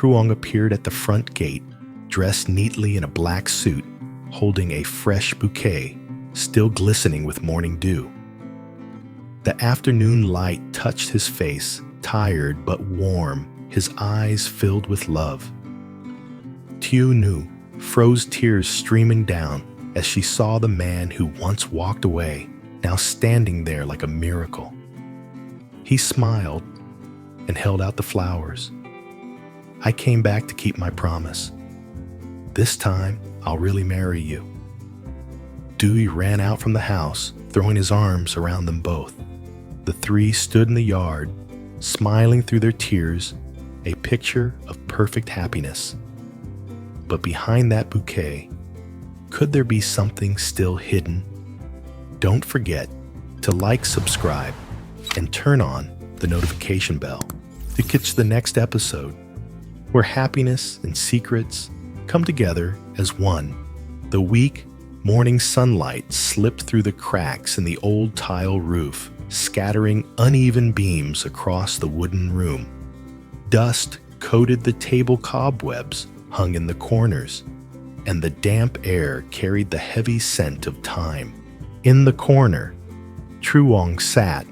Truong appeared at the front gate, dressed neatly in a black suit, holding a fresh bouquet, still glistening with morning dew. The afternoon light touched his face, tired but warm, his eyes filled with love. Tieu knew, froze tears streaming down as she saw the man who once walked away, now standing there like a miracle. He smiled and held out the flowers. "I came back to keep my promise. This time, I'll really marry you." Dewey ran out from the house, throwing his arms around them both. The three stood in the yard, smiling through their tears, a picture of perfect happiness. But behind that bouquet, could there be something still hidden? Don't forget to like, subscribe, and turn on the notification bell to catch the next episode, where happiness and secrets come together as one. The weak morning sunlight slipped through the cracks in the old tile roof, scattering uneven beams across the wooden room. Dust coated the table cobwebs hung in the corners, and the damp air carried the heavy scent of time. In the corner, Truong sat,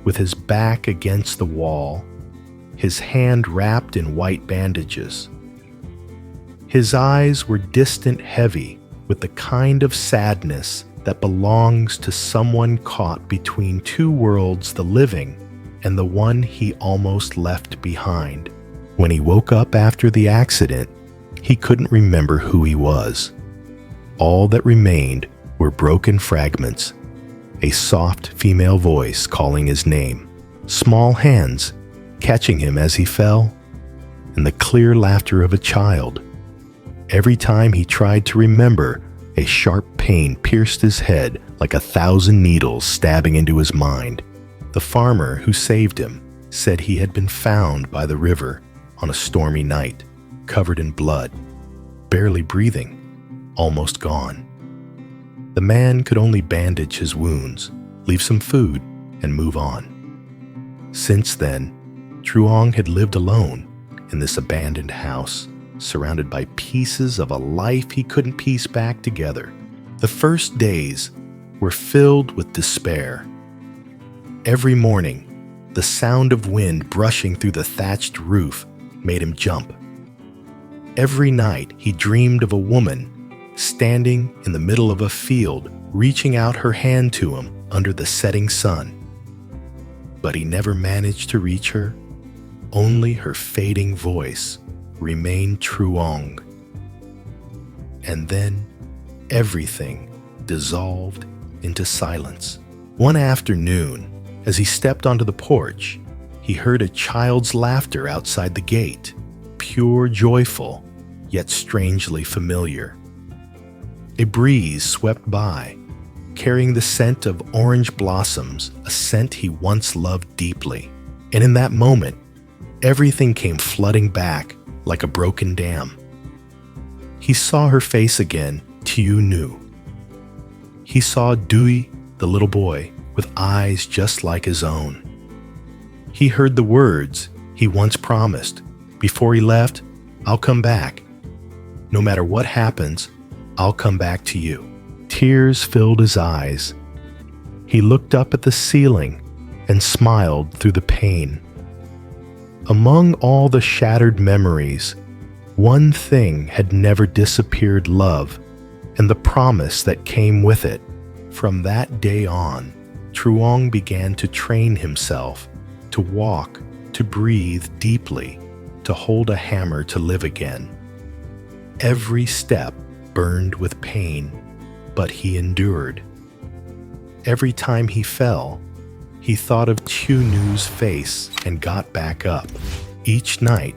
with his back against the wall, his hand wrapped in white bandages. His eyes were distant, heavy, with the kind of sadness that belongs to someone caught between two worlds, the living and the one he almost left behind. When he woke up after the accident, he couldn't remember who he was. All that remained were broken fragments, a soft female voice calling his name, small hands catching him as he fell, and the clear laughter of a child. Every time he tried to remember, a sharp pain pierced his head like 1,000 needles stabbing into his mind. The farmer who saved him said he had been found by the river on a stormy night, covered in blood, barely breathing, almost gone. The man could only bandage his wounds, leave some food, and move on. Since then, Truong had lived alone in this abandoned house, surrounded by pieces of a life he couldn't piece back together. The first days were filled with despair. Every morning, the sound of wind brushing through the thatched roof made him jump. Every night, he dreamed of a woman standing in the middle of a field, reaching out her hand to him under the setting sun. But he never managed to reach her. Only her fading voice remained Truong. And then everything dissolved into silence. One afternoon, as he stepped onto the porch, he heard a child's laughter outside the gate, pure, joyful, yet strangely familiar. A breeze swept by, carrying the scent of orange blossoms, a scent he once loved deeply. And in that moment, everything came flooding back like a broken dam. He saw her face again, Tieu knew. He saw Dewey, the little boy, with eyes just like his own. He heard the words he once promised. Before he left, "I'll come back. No matter what happens, I'll come back to you." Tears filled his eyes. He looked up at the ceiling and smiled through the pain. Among all the shattered memories, one thing had never disappeared: love and the promise that came with it. From that day on, Truong began to train himself to walk, to breathe deeply, to hold a hammer to live again. Every step burned with pain, but he endured. Every time he fell, he thought of Tieu-nu's face and got back up. Each night,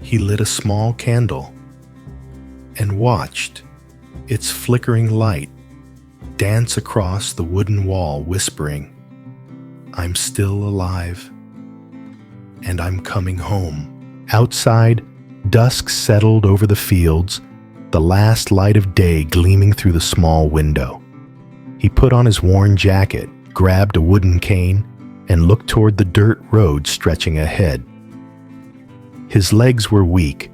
he lit a small candle and watched its flickering light dance across the wooden wall, whispering, "I'm still alive, and I'm coming home." Outside, dusk settled over the fields, the last light of day gleaming through the small window. He put on his worn jacket, grabbed a wooden cane, and looked toward the dirt road stretching ahead. His legs were weak,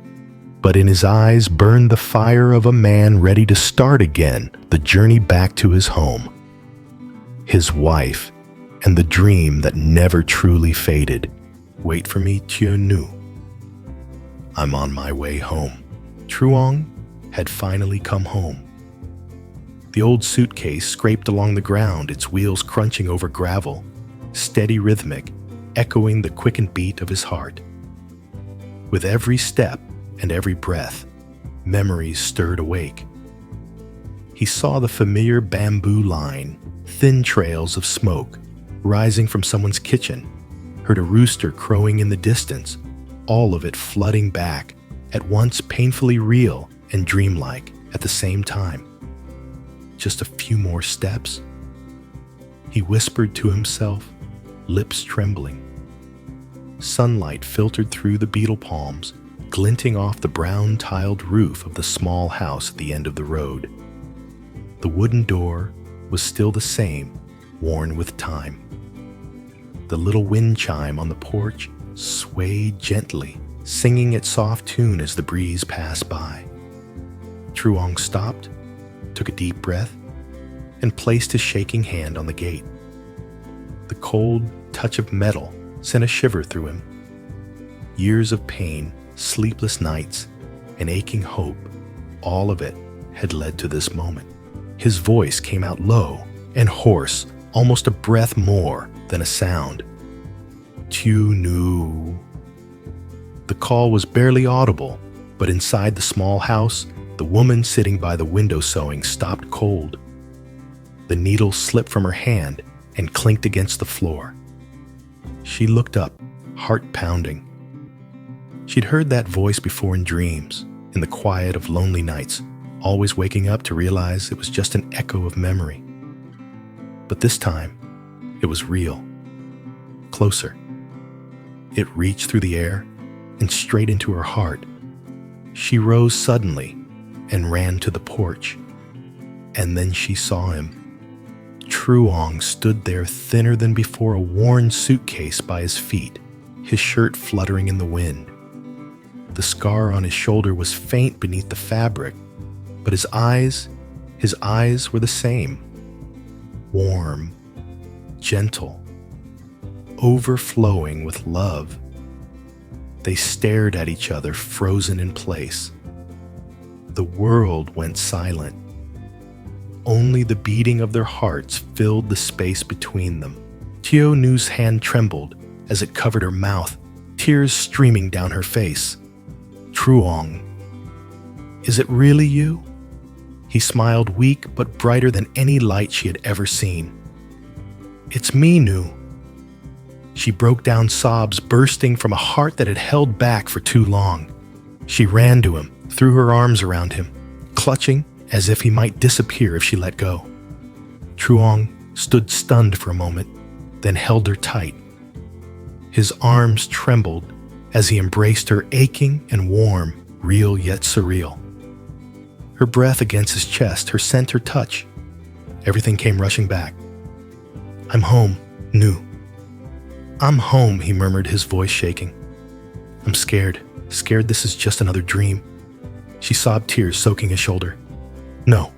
but in his eyes burned the fire of a man ready to start again the journey back to his home, his wife, and the dream that never truly faded. Wait for me, Tieu. I'm on my way home. Truong had finally come home. The old suitcase scraped along the ground, its wheels crunching over gravel, steady rhythmic, echoing the quickened beat of his heart. With every step and every breath, memories stirred awake. He saw the familiar bamboo line, thin trails of smoke rising from someone's kitchen, heard a rooster crowing in the distance, all of it flooding back, at once painfully real and dreamlike at the same time. Just a few more steps, he whispered to himself, lips trembling. Sunlight filtered through the beetle palms, glinting off the brown tiled roof of the small house at the end of the road. The wooden door was still the same, worn with time. The little wind chime on the porch swayed gently, singing its soft tune as the breeze passed by. Truong stopped, took a deep breath, and placed his shaking hand on the gate. The cold touch of metal sent a shiver through him. Years of pain, sleepless nights, and aching hope, all of it had led to this moment. His voice came out low and hoarse, almost a breath more than a sound. Tieu. The call was barely audible, but inside the small house, the woman sitting by the window sewing stopped cold. The needle slipped from her hand and clinked against the floor. She looked up, heart pounding. She'd heard that voice before in dreams, in the quiet of lonely nights, always waking up to realize it was just an echo of memory. But this time, it was real. Closer. It reached through the air and straight into her heart. She rose suddenly and ran to the porch. And then she saw him. Truong stood there thinner than before, a worn suitcase by his feet, his shirt fluttering in the wind. The scar on his shoulder was faint beneath the fabric, but his eyes were the same. Warm, gentle, overflowing with love. They stared at each other, frozen in place. The world went silent. Only the beating of their hearts filled the space between them. Tieu's hand trembled as it covered her mouth, tears streaming down her face. Truong, is it really you? He smiled, weak but brighter than any light she had ever seen. It's me, Nu. She broke down, sobs bursting from a heart that had held back for too long. She ran to him, threw her arms around him, clutching as if he might disappear if she let go. Truong stood stunned for a moment, then held her tight. His arms trembled as he embraced her, aching and warm, real yet surreal. Her breath against his chest, her scent, her touch. Everything came rushing back. I'm home, Nu. I'm home, he murmured, his voice shaking. I'm scared this is just another dream. She sobbed, tears soaking his shoulder. No,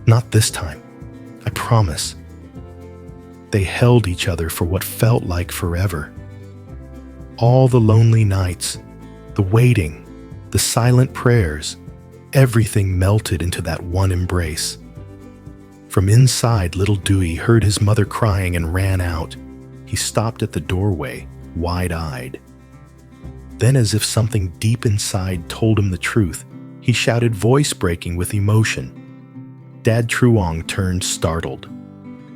not this time. I promise. They held each other for what felt like forever. All the lonely nights, the waiting, the silent prayers, everything melted into that one embrace. From inside, little Dewey heard his mother crying and ran out. He stopped at the doorway, wide-eyed. Then, as if something deep inside told him the truth, he shouted, voice breaking with emotion. Dad Truong turned, startled.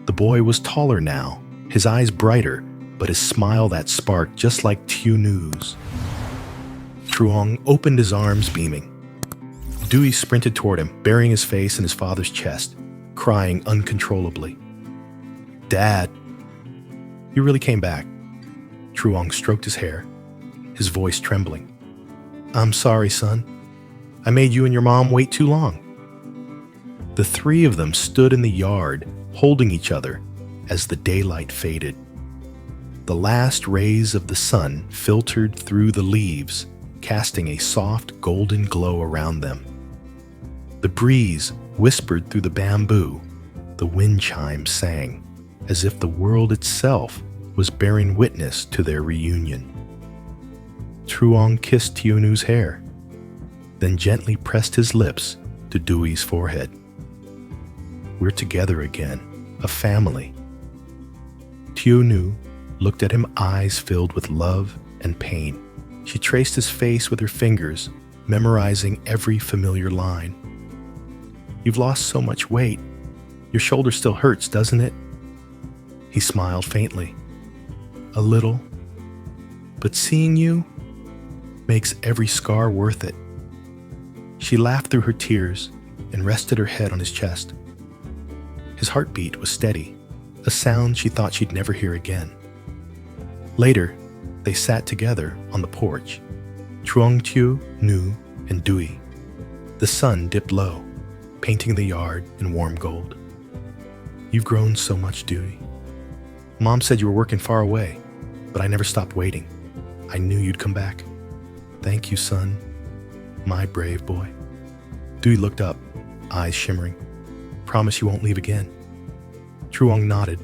The boy was taller now, his eyes brighter, but his smile that sparked just like Tieu's. Truong opened his arms, beaming. Dewey sprinted toward him, burying his face in his father's chest, crying uncontrollably. Dad! You really came back. Truong stroked his hair, his voice trembling. I'm sorry, son. I made you and your mom wait too long. The three of them stood in the yard, holding each other as the daylight faded. The last rays of the sun filtered through the leaves, casting a soft golden glow around them. The breeze whispered through the bamboo, the wind chimes sang, as if the world itself was bearing witness to their reunion. Truong kissed Tieunu's hair, then gently pressed his lips to Dui's forehead. "We're together again, a family." Tieu looked at him, eyes filled with love and pain. She traced his face with her fingers, memorizing every familiar line. "You've lost so much weight. Your shoulder still hurts, doesn't it?" He smiled faintly. "A little. But seeing you makes every scar worth it." She laughed through her tears and rested her head on his chest. His heartbeat was steady, a sound she thought she'd never hear again. Later, they sat together on the porch, Truong, Tieu, and Dui. The sun dipped low, painting the yard in warm gold. "You've grown so much, Dui. Mom said you were working far away, but I never stopped waiting. I knew you'd come back. Thank you, son. My brave boy." Dui looked up, eyes shimmering. "Promise you won't leave again." Truong nodded,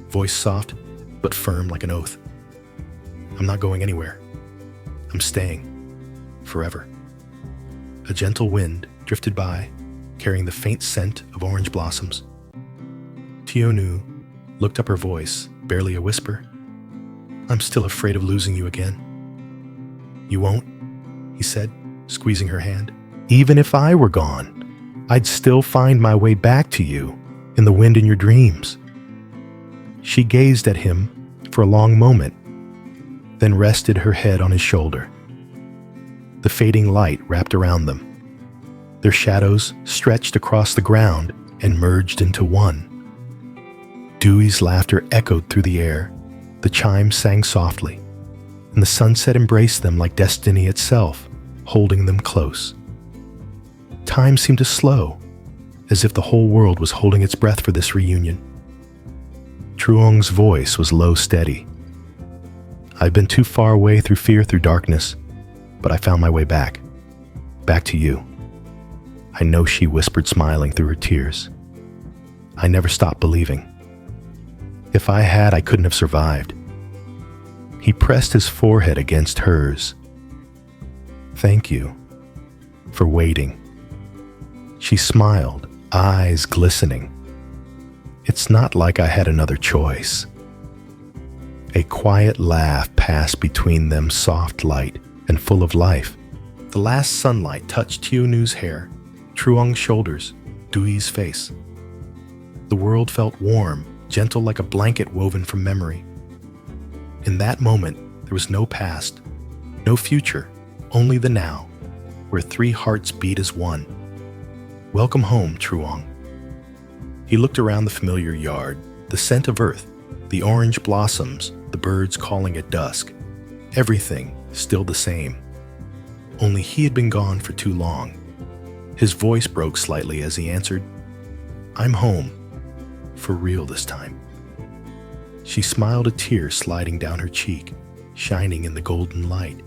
voice soft but firm like an oath. "I'm not going anywhere. I'm staying. Forever." A gentle wind drifted by, carrying the faint scent of orange blossoms. Tieu looked up, her voice barely a whisper. "I'm still afraid of losing you again." "You won't," he said, squeezing her hand. "Even if I were gone, I'd still find my way back to you in the wind in your dreams." She gazed at him for a long moment, then rested her head on his shoulder. The fading light wrapped around them. Their shadows stretched across the ground and merged into one. Dui's laughter echoed through the air, the chimes sang softly, and the sunset embraced them like destiny itself, holding them close. Time seemed to slow, as if the whole world was holding its breath for this reunion. Truong's voice was low, steady. "I've been too far away through fear, through darkness, but I found my way back. Back to you." "I know," she whispered, smiling through her tears. "I never stopped believing. If I had, I couldn't have survived." He pressed his forehead against hers. "Thank you for waiting." She smiled, eyes glistening. "It's not like I had another choice." A quiet laugh passed between them, soft, light, and full of life. The last sunlight touched Tieunu's hair, Truong's shoulders, Dui's face. The world felt warm, gentle like a blanket woven from memory. In that moment, there was no past, no future, only the now, where three hearts beat as one. "Welcome home, Truong." He looked around the familiar yard, the scent of earth, the orange blossoms, the birds calling at dusk. Everything still the same. Only he had been gone for too long. His voice broke slightly as he answered, "I'm home. For real this time." She smiled, a tear sliding down her cheek, shining in the golden light.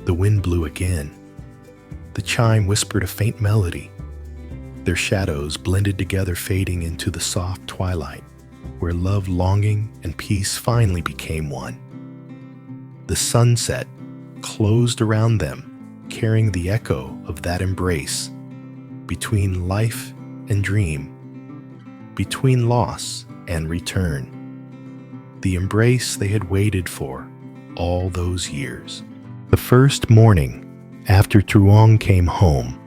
The wind blew again. The chime whispered a faint melody. Their shadows blended together, fading into the soft twilight, where love, longing, and peace finally became one. The sunset closed around them, carrying the echo of that embrace, between life and dream, between loss and return. The embrace they had waited for all those years. The first morning after Truong came home,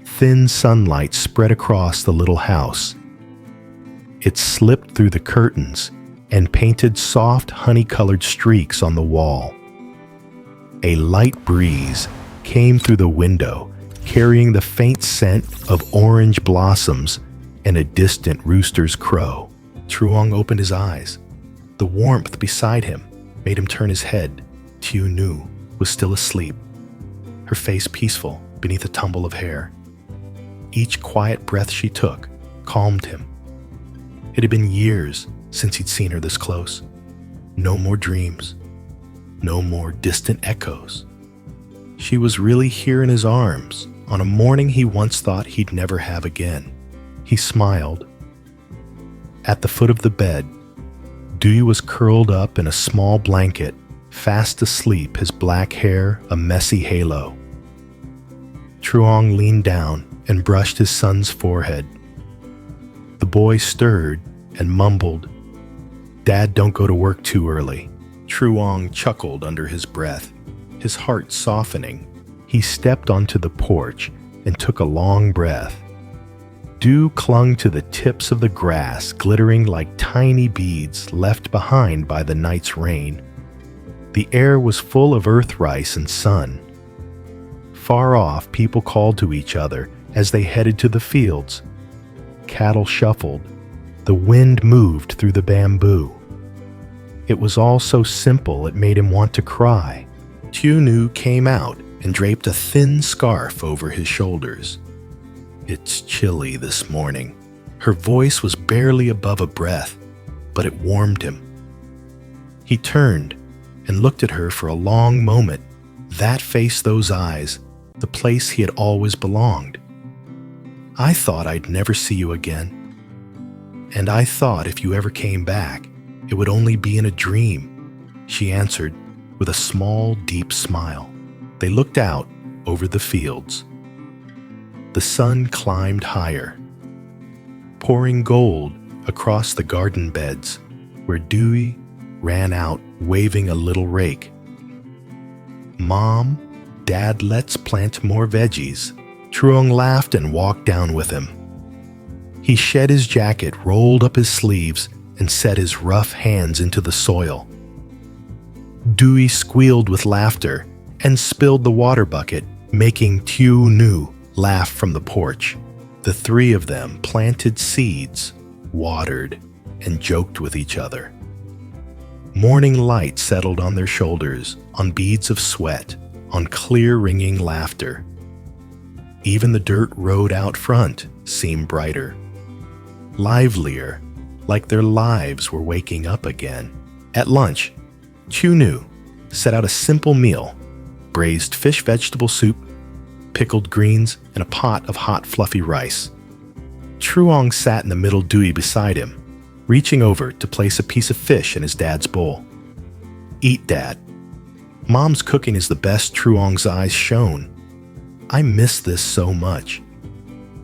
thin sunlight spread across the little house. It slipped through the curtains and painted soft, honey-colored streaks on the wall. A light breeze came through the window, carrying the faint scent of orange blossoms and a distant rooster's crow. Truong opened his eyes. The warmth beside him made him turn his head. Tieu was still asleep, her face peaceful beneath a tumble of hair. Each quiet breath she took calmed him. It had been years since he'd seen her this close. No more dreams, no more distant echoes, She was really here in his arms on a morning he once thought he'd never have again. He smiled. At the foot of the bed, Tieu was curled up in a small blanket, fast asleep, his black hair a messy halo. Truong leaned down and brushed his son's forehead. The boy stirred and mumbled, "Dad, don't go to work too early." Truong chuckled under his breath, his heart softening. He stepped onto the porch and took a long breath. Tieu clung to the tips of the grass, glittering like tiny beads left behind by the night's rain. The air was full of earth rice and sun. Far off, people called to each other as they headed to the fields. Cattle shuffled. The wind moved through the bamboo. It was all so simple it made him want to cry. Tieu came out and draped a thin scarf over his shoulders. "It's chilly this morning." Her voice was barely above a breath, but it warmed him. He turned and looked at her for a long moment. That face, those eyes, the place he had always belonged. "I thought I'd never see you again. And I thought if you ever came back, it would only be in a dream," she answered with a small, deep smile. They looked out over the fields. The sun climbed higher, pouring gold across the garden beds where Tieu ran out waving a little rake. "Mom, Dad, let's plant more veggies." Truong laughed and walked down with him. He shed his jacket, rolled up his sleeves, and set his rough hands into the soil. Tieu squealed with laughter and spilled the water bucket, making Tieu laugh from the porch. The three of them planted seeds, watered, and joked with each other. Morning light settled on their shoulders, on beads of sweat, on clear ringing laughter. Even the dirt road out front seemed brighter, livelier, like their lives were waking up again. At lunch, Tieu set out a simple meal: braised fish vegetable soup, pickled greens, and a pot of hot fluffy rice. Truong sat in the middle, Tieu beside him, reaching over to place a piece of fish in his dad's bowl. "Eat, Dad. Mom's cooking is the best." Truong's eyes shone. "I miss this so much.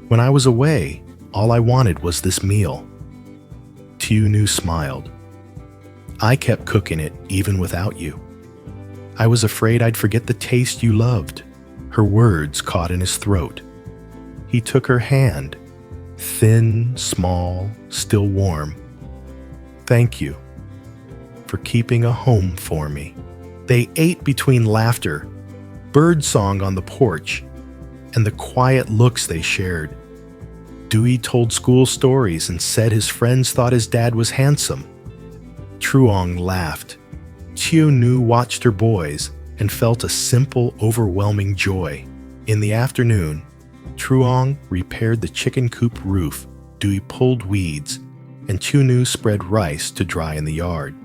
When I was away, all I wanted was this meal." Tieu smiled. "I kept cooking it even without you. I was afraid I'd forget the taste you loved." Her words caught in his throat. He took her hand, thin, small, still warm. "Thank you for keeping a home for me." They ate between laughter, birdsong on the porch, and the quiet looks they shared. Tieu told school stories and said his friends thought his dad was handsome. Truong laughed. Tieu watched her boys and felt a simple, overwhelming joy. In the afternoon, Truong repaired the chicken coop roof, Tieu pulled weeds, and Tieu spread rice to dry in the yard.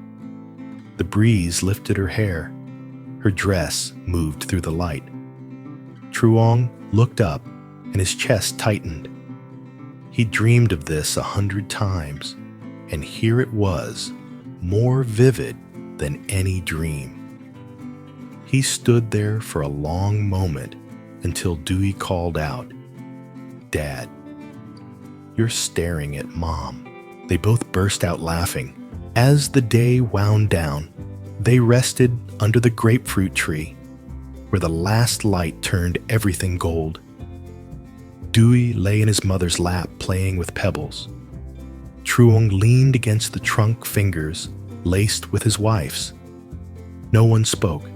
The breeze lifted her hair. Her dress moved through the light. Truong looked up, and his chest tightened. He dreamed of this 100 times, and here it was, more vivid than any dream. He stood there for a long moment until Tieu called out, "Dad, you're staring at Mom." They both burst out laughing. As the day wound down, they rested under the grapefruit tree, where the last light turned everything gold. Tieu lay in his mother's lap playing with pebbles. Truong leaned against the trunk, fingers laced with his wife's. No one spoke.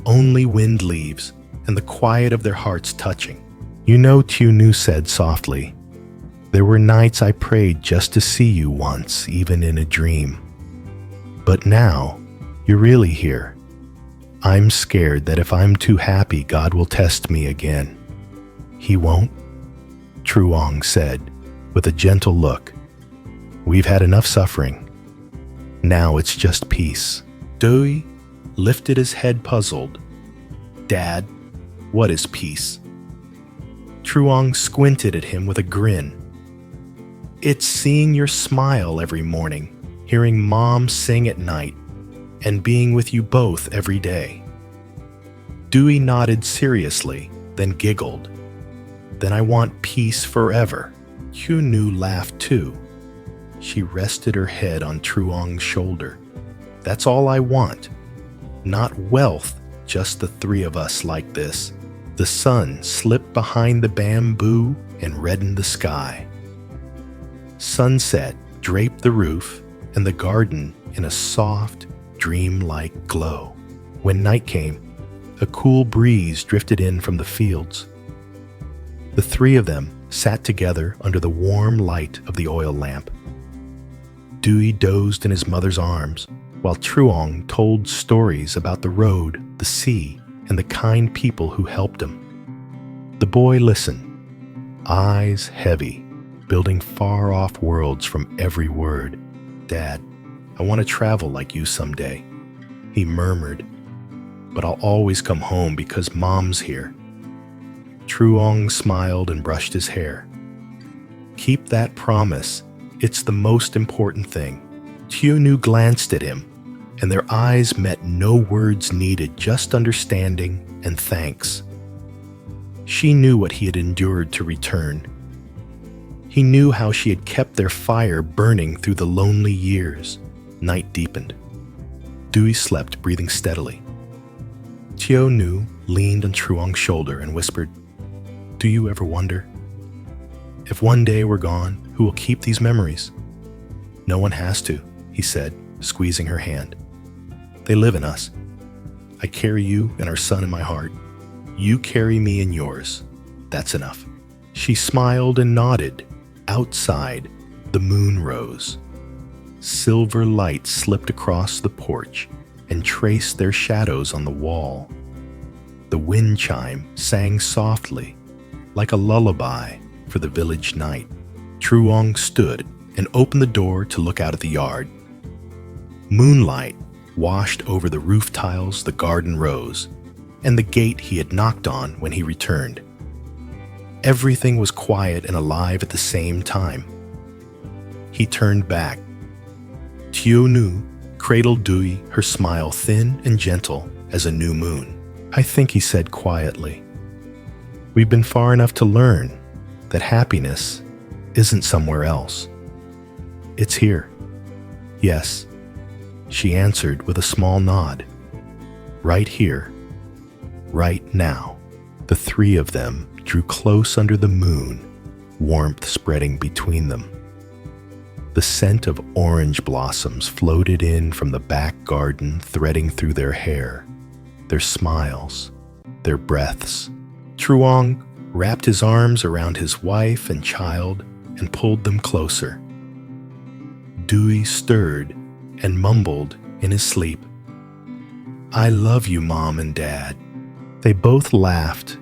Only wind leaves and the quiet of their hearts touching. "You know," Tieu said softly, "there were nights I prayed just to see you once, even in a dream. But now, you're really here. I'm scared that if I'm too happy, God will test me again." "He won't," Truong said, with a gentle look. "We've had enough suffering. Now it's just peace." Tieu lifted his head puzzled. Dad, what is peace? Truong squinted at him with a grin. It's seeing your smile every morning, hearing Mom sing at night, and being with you both every day. Dewey nodded seriously, then giggled. Then I want peace forever. Tieu laughed too. She rested her head on Truong's shoulder. That's all I want. Not wealth, just the three of us like this. The sun slipped behind the bamboo and reddened the sky. Sunset draped the roof and the garden in a soft, dreamlike glow. When night came, a cool breeze drifted in from the fields. The three of them sat together under the warm light of the oil lamp. Dewey dozed in his mother's arms, while Truong told stories about the road, the sea, and the kind people who helped him. The boy listened, eyes heavy, building far-off worlds from every word. Dad, I want to travel like you someday, he murmured, but I'll always come home because Mom's here. Truong smiled and brushed his hair. Keep that promise. It's the most important thing. Tieu glanced at him, and their eyes met, no words needed, just understanding and thanks. She knew what he had endured to return. He knew how she had kept their fire burning through the lonely years. Night deepened. Dewey slept, breathing steadily. Tieu leaned on Truong's shoulder and whispered, Do you ever wonder? If one day we're gone, who will keep these memories? No one has to, he said, squeezing her hand. They live in us. I carry you and our son in my heart. You carry me in yours. That's enough. She smiled and nodded. Outside, the moon rose. Silver light slipped across the porch and traced their shadows on the wall. The wind chime sang softly, like a lullaby for the village night. Truong stood and opened the door to look out at the yard. Moonlight washed over the roof tiles, the garden rose, and the gate he had knocked on when he returned. Everything was quiet and alive at the same time. He turned back. Tieu cradled Dewey, her smile thin and gentle as a new moon. I think, he said quietly, we've been far enough to learn that happiness isn't somewhere else. It's here. Yes, she answered with a small nod. Right here, right now. The three of them drew close under the moon, warmth spreading between them. The scent of orange blossoms floated in from the back garden, threading through their hair, their smiles, their breaths. Truong wrapped his arms around his wife and child and pulled them closer. Dewey stirred and mumbled in his sleep, I love you, Mom and Dad. They both laughed,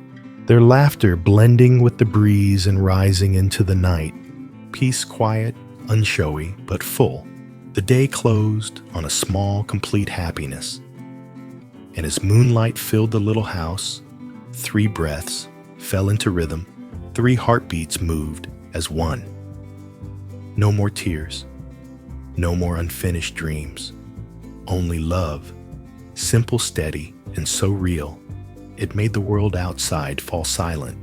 their laughter blending with the breeze and rising into the night. Peace quiet, unshowy, but full. The day closed on a small, complete happiness. And as moonlight filled the little house, 3 breaths fell into rhythm, 3 heartbeats moved as one. No more tears, no more unfinished dreams, only love, simple, steady, and so real, it made the world outside fall silent.